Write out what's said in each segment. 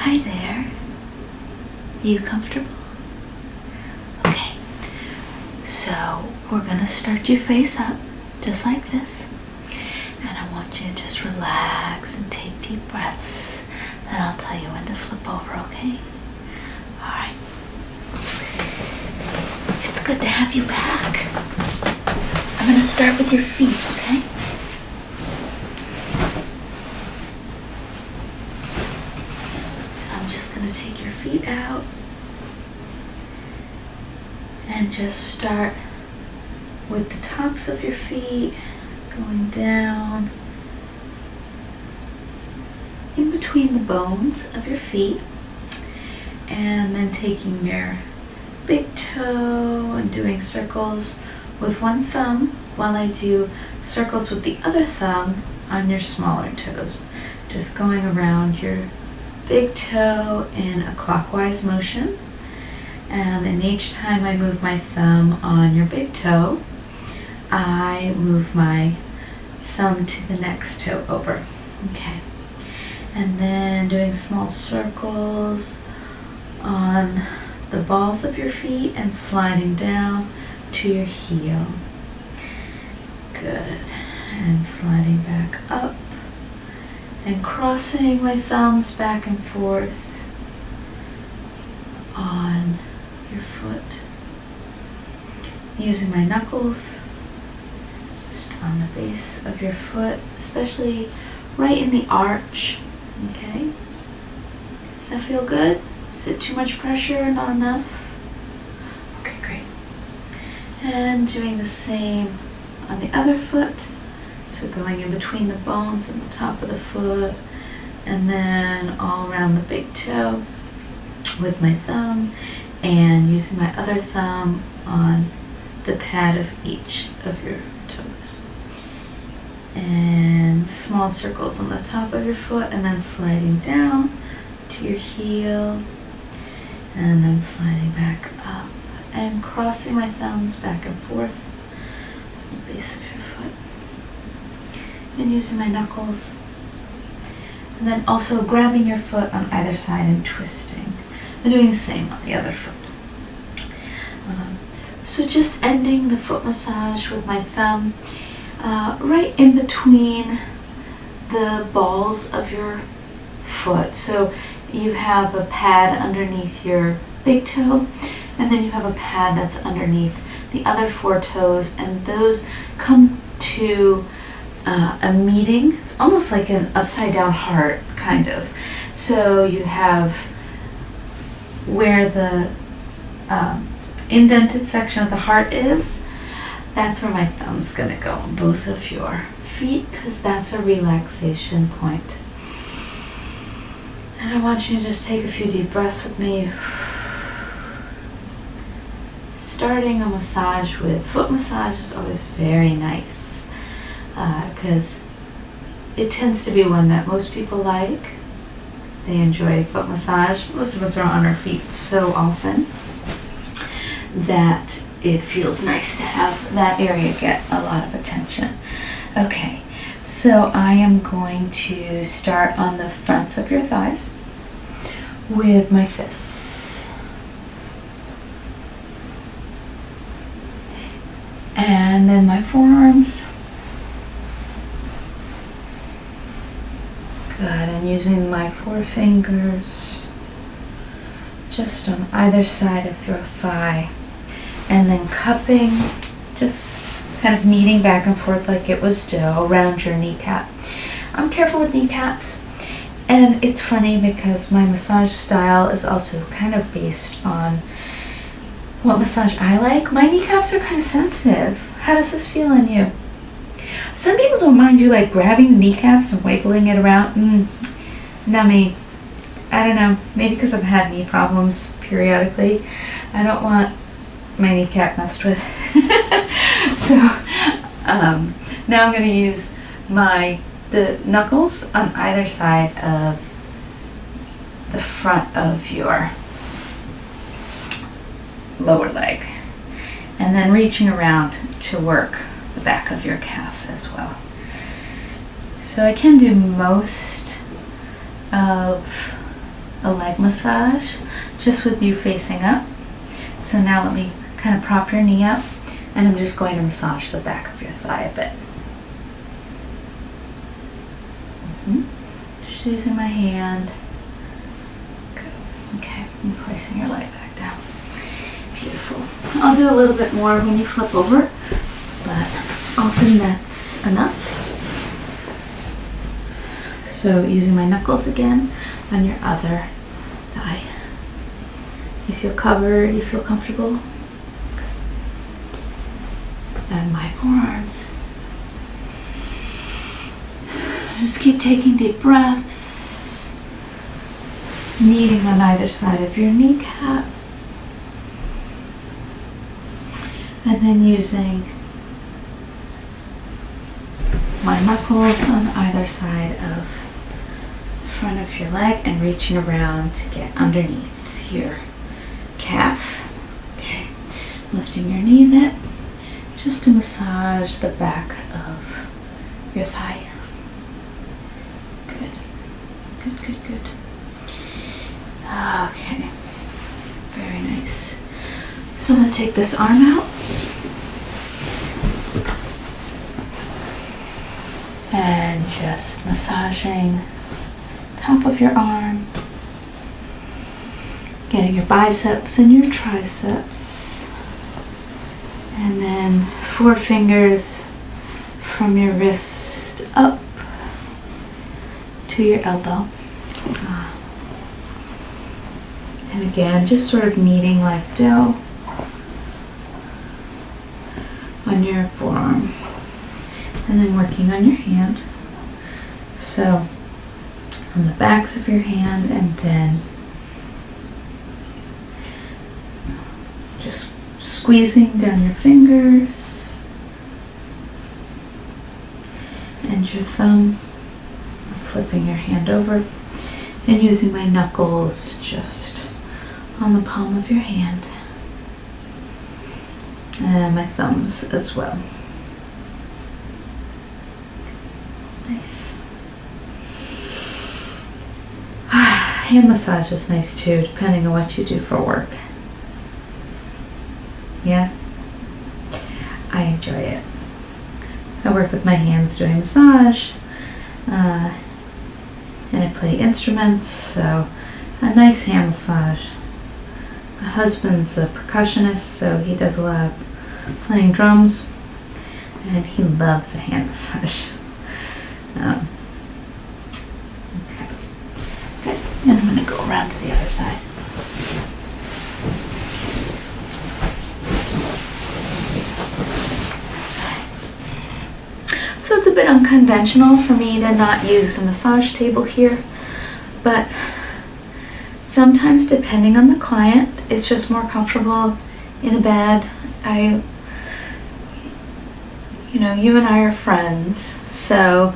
Hi there. Are you comfortable? Okay. So we're gonna start your face up just like this. And I want you to just relax and take deep breaths. And I'll tell you when to flip over, okay? Alright. It's good to have you back. I'm gonna start with your feet, okay? I'm just gonna take your feet out and just start with the tops of your feet going down in between the bones of your feet, and then taking your big toe and doing circles with one thumb while I do circles with the other thumb on your smaller toes. Just going around your big toe in a clockwise motion. And each time I move my thumb on your big toe, I move my thumb to the next toe over. Okay. And then doing small circles on the balls of your feet and sliding down to your heel. Good. And sliding back up and crossing my thumbs back and forth on your foot. Using my knuckles just on the base of your foot, especially right in the arch. Okay? Does that feel good? Is it too much pressure? Not enough? Okay, great. And doing the same on the other foot. So going in between the bones and the top of the foot, and then all around the big toe with my thumb, and using my other thumb on the pad of each of your toes. And small circles on the top of your foot, and then sliding down to your heel, and then sliding back up and crossing my thumbs back and forth on the base of your foot, and using my knuckles, and then also grabbing your foot on either side and twisting, and doing the same on the other foot. So just ending the foot massage with my thumb right in between the balls of your foot. So you have a pad underneath your big toe, and then you have a pad that's underneath the other four toes, and those come to a meeting. It's almost like an upside down heart, kind of. So you have where the indented section of the heart is. That's where my thumb's gonna go on both of your feet, because that's a relaxation point. And I want you to just take a few deep breaths with me. Starting a massage with foot massage is always very nice, because it tends to be one that most people like. They enjoy foot massage. Most of us are on our feet so often that it feels nice to have that area get a lot of attention. Okay, so I am going to start on the fronts of your thighs with my fists. And then my forearms. Good, and using my forefingers just on either side of your thigh. And then cupping, just kind of kneading back and forth like it was dough around your kneecap. I'm careful with kneecaps, and it's funny because my massage style is also kind of based on what massage I like. My kneecaps are kind of sensitive. How does this feel on you? Some people don't mind you like grabbing the kneecaps and wiggling it around. Not me. I don't know, maybe because I've had knee problems periodically. I don't want my kneecap messed with. So now I'm going to use the knuckles on either side of the front of your lower leg, and then reaching around to work the back of your calf as well. So I can do most of a leg massage just with you facing up. So now let me kind of prop your knee up, and I'm just going to massage the back of your thigh a bit. Just using my hand. Good. Okay, I'm placing your leg back down. Beautiful. I'll do a little bit more when you flip over, but often that's enough. So using my knuckles again on your other thigh. You feel covered, you feel comfortable. And my forearms. Just keep taking deep breaths. Kneading on either side of your kneecap. And then using my knuckles on either side of front of your leg and reaching around to get underneath your calf. Okay, lifting your knee a bit just to massage the back of your thigh. Good, good, good, good. Okay, very nice. So I'm going to take this arm out and just massaging top of your arm, getting your biceps and your triceps, and then 4 fingers from your wrist up to your elbow. And again, just sort of kneading like dough on your forearm, and then working on your hand. So on the backs of your hand, and then just squeezing down your fingers and your thumb, flipping your hand over, and using my knuckles just on the palm of your hand, and my thumbs as well. Nice. Hand massage is nice too, depending on what you do for work. Yeah, I enjoy it. I work with my hands doing massage, and I play instruments, so a nice hand massage. My husband's a percussionist, so he does a lot of playing drums, and he loves a hand massage. Okay, good. And I'm going to go around to the other side. So it's a bit unconventional for me to not use a massage table here, but sometimes depending on the client, it's just more comfortable in a bed. You and I are friends, so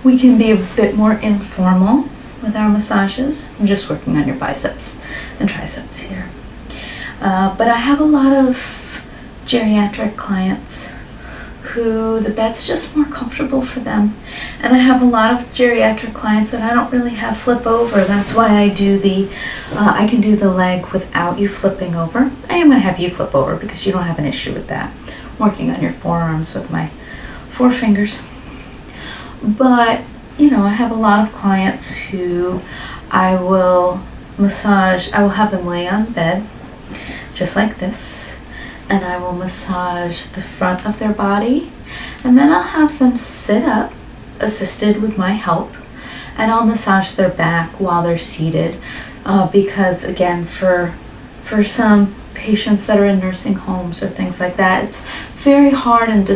we can be a bit more informal with our massages. I'm just working on your biceps and triceps here. But I have a lot of geriatric clients who the bed's just more comfortable for them. And I have a lot of geriatric clients that I don't really have flip over. That's why I do I can do the leg without you flipping over. I am going to have you flip over because you don't have an issue with that. Working on your forearms with my 4 fingers. But, I have a lot of clients who I will massage. I will have them lay on bed just like this, and I will massage the front of their body, and then I'll have them sit up, assisted with my help, and I'll massage their back while they're seated, because again, for some patients that are in nursing homes or things like that, it's very hard and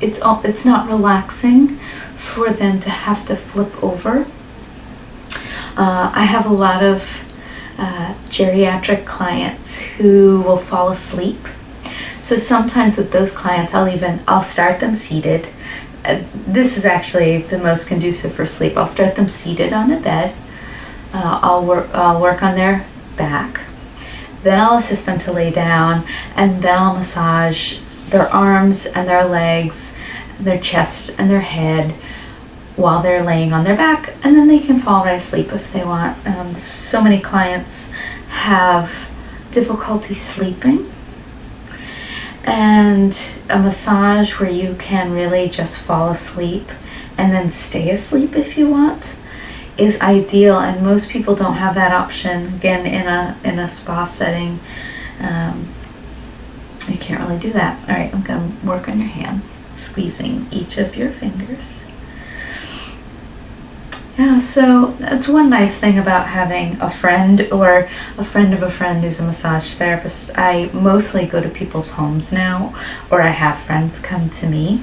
it's not relaxing for them to have to flip over. I have a lot of geriatric clients who will fall asleep. So sometimes with those clients, I'll start them seated. This is actually the most conducive for sleep. I'll start them seated on a bed. I'll work on their back. Then I'll assist them to lay down, and then I'll massage their arms and their legs, their chest and their head, while they're laying on their back, and then they can fall right asleep if they want. So many clients have difficulty sleeping, and a massage where you can really just fall asleep and then stay asleep if you want is ideal, and most people don't have that option. Again, in a spa setting, you can't really do that. All right, I'm going to work on your hands, squeezing each of your fingers. Yeah, so that's one nice thing about having a friend or a friend of a friend who's a massage therapist. I mostly go to people's homes now, or I have friends come to me.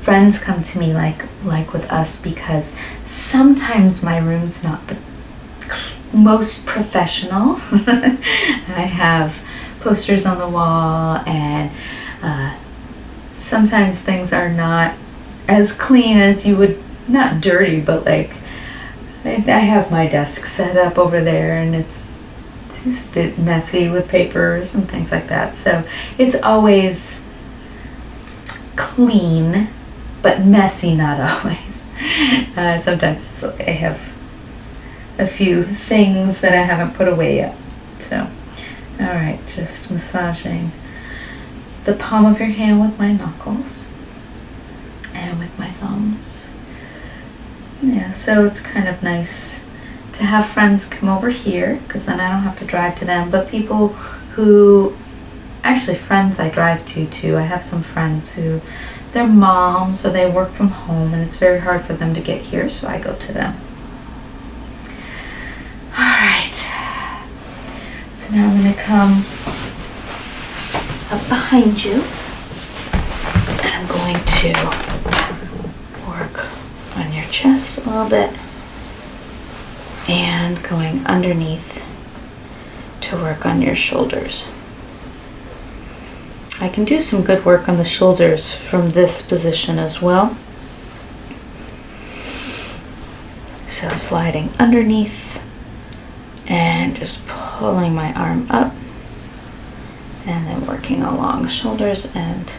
Friends come to me like with us, because sometimes my room's not the most professional. I have posters on the wall, and sometimes things are not as clean as you would, not dirty, but like I have my desk set up over there, and it's a bit messy with papers and things like that. So it's always clean, but messy not always. Sometimes I have a few things that I haven't put away yet. So, all right, just massaging the palm of your hand with my knuckles and with my thumbs. Yeah, so it's kind of nice to have friends come over here, because then I don't have to drive to them. But people who, actually friends I drive to too. I have some friends who, they're moms or they work from home, and it's very hard for them to get here, so I go to them. All right, so now I'm going to come up behind you, and I'm going to work on your chest a little bit, and going underneath to work on your shoulders. I can do some good work on the shoulders from this position as well. So sliding underneath and just pulling my arm up, and then working along the shoulders and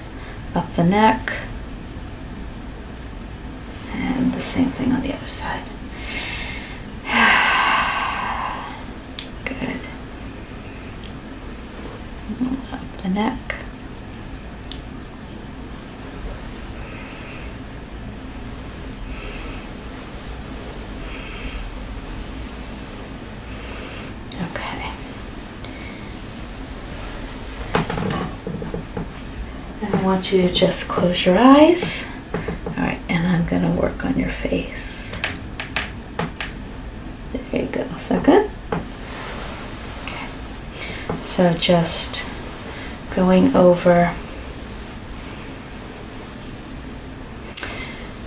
up the neck. And the same thing on the other side. Good. Up the neck. Okay. And I want you to just close your eyes. All right, and I'm going to work on your face. There you go. Is that good? Okay. So just going over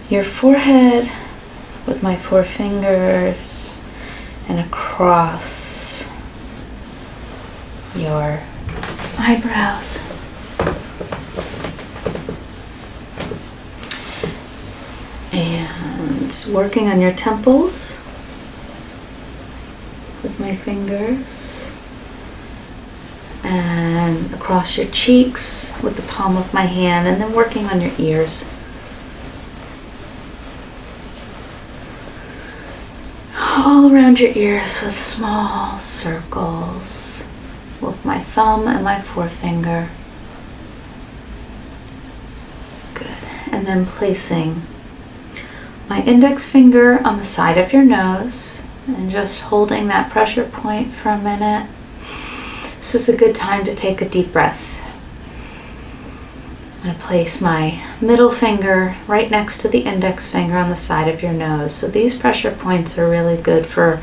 your forehead with my 4 fingers and across your eyebrows. And working on your temples with my fingers, and across your cheeks with the palm of my hand, and then working on your ears. All around your ears with small circles with my thumb and my forefinger. Good. And then placing my index finger on the side of your nose and just holding that pressure point for a minute. This is a good time to take a deep breath. I'm going to place my middle finger right next to the index finger on the side of your nose. So these pressure points are really good for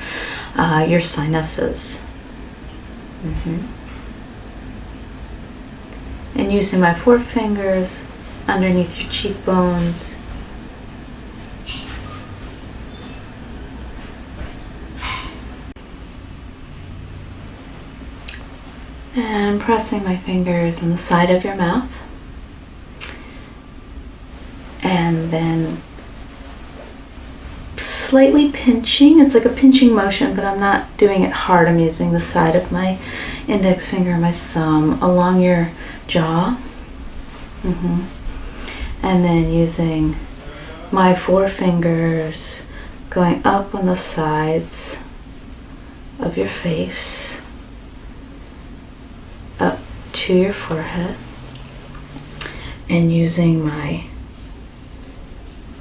your sinuses. And using my 4 fingers underneath your cheekbones. And pressing my fingers on the side of your mouth. And then slightly pinching. It's like a pinching motion, but I'm not doing it hard. I'm using the side of my index finger and my thumb along your jaw. And then using my forefingers going up on the sides of your face, up to your forehead, and using my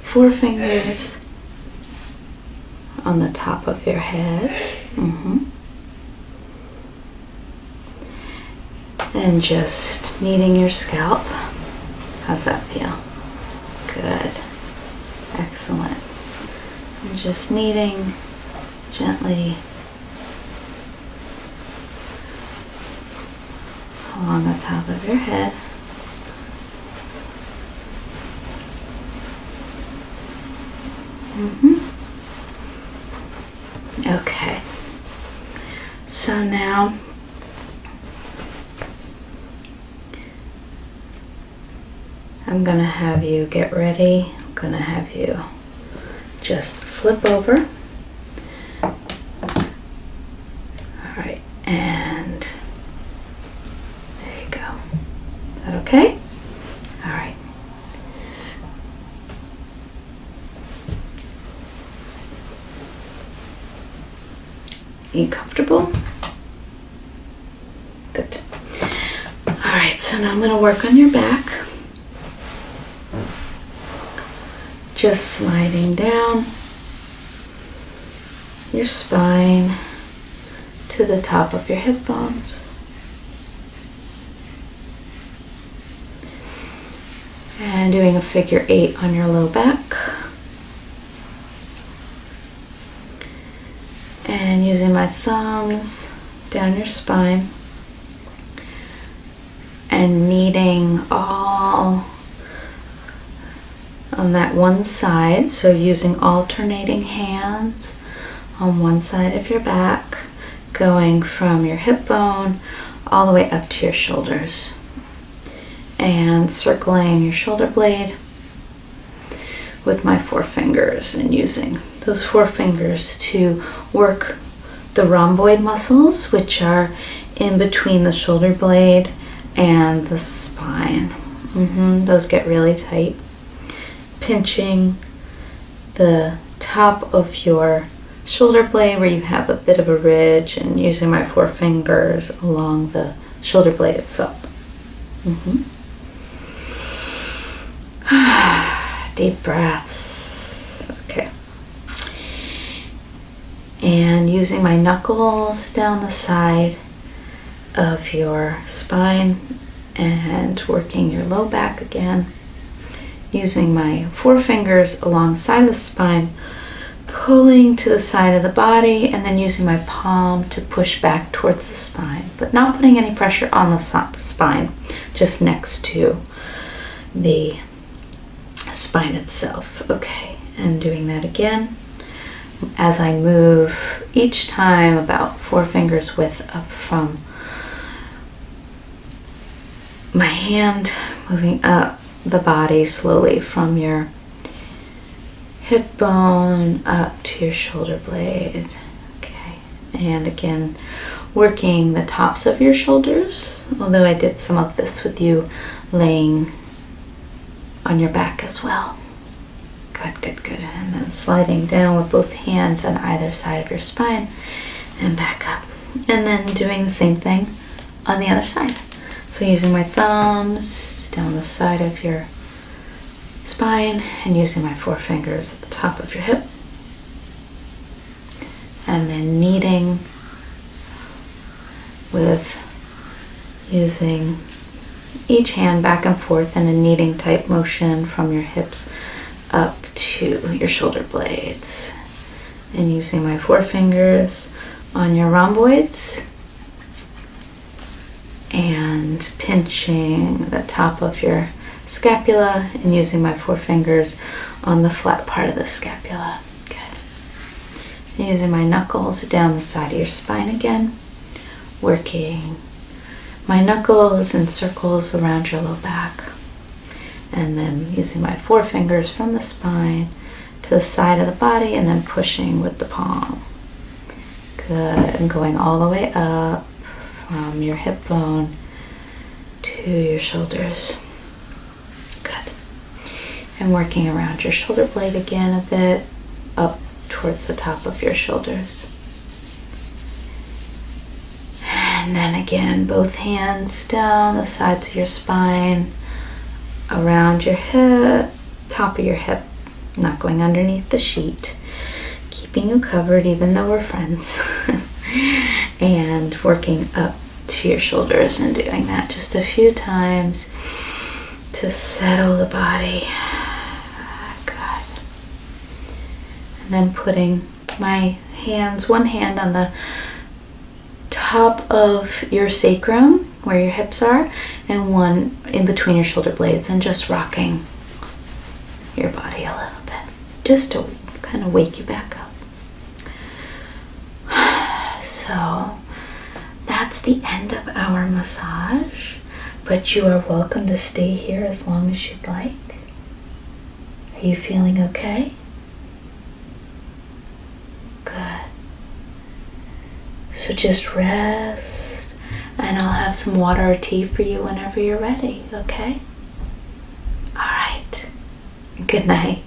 forefingers on the top of your head. And just kneading your scalp. How's that feel? Good. Excellent. And just kneading gently along the top of your head. Okay. So now I'm going to have you get ready. I'm going to have you just flip over. All right, and there you go. Is that okay? All right. Are you comfortable? Good. All right, so now I'm going to work on your back. Just sliding down your spine to the top of your hip bones. And doing a figure 8 on your low back. And using my thumbs down your spine and kneading all on that one side, so using alternating hands on one side of your back, going from your hip bone all the way up to your shoulders, and circling your shoulder blade with my forefingers, and using those forefingers to work the rhomboid muscles, which are in between the shoulder blade and the spine. Those get really tight. Pinching the top of your shoulder blade where you have a bit of a ridge, and using my forefingers along the shoulder blade itself. Deep breaths. Okay. And using my knuckles down the side of your spine and working your low back again. Using my forefingers alongside the spine, pulling to the side of the body, and then using my palm to push back towards the spine, but not putting any pressure on the spine, just next to the spine itself. Okay, and doing that again as I move each time about 4 fingers width up from my hand, moving up the body slowly from your hip bone up to your shoulder blade. Okay, and again working the tops of your shoulders, although I did some of this with you laying on your back as well. Good. And then sliding down with both hands on either side of your spine and back up, and then doing the same thing on the other side. So using my thumbs down the side of your spine and using my forefingers at the top of your hip, and then kneading with using each hand back and forth in a kneading type motion from your hips up to your shoulder blades, and using my forefingers on your rhomboids and pinching the top of your scapula and using my forefingers on the flat part of the scapula. Good. And using my knuckles down the side of your spine again, working my knuckles in circles around your low back, and then using my forefingers from the spine to the side of the body, and then pushing with the palm. Good. And going all the way up from your hip bone to your shoulders. Good. And working around your shoulder blade again a bit, up towards the top of your shoulders. And then again, both hands down the sides of your spine, around your hip, top of your hip, not going underneath the sheet, keeping you covered even though we're friends. And working up to your shoulders and doing that just a few times to settle the body. Good. And then putting my hands, one hand on the top of your sacrum where your hips are, and one in between your shoulder blades, and just rocking your body a little bit, just to kind of wake you back up. So that's the end of our massage, but you are welcome to stay here as long as you'd like. Are you feeling okay? Good. So just rest, and I'll have some water or tea for you whenever you're ready, okay? All right. Good night.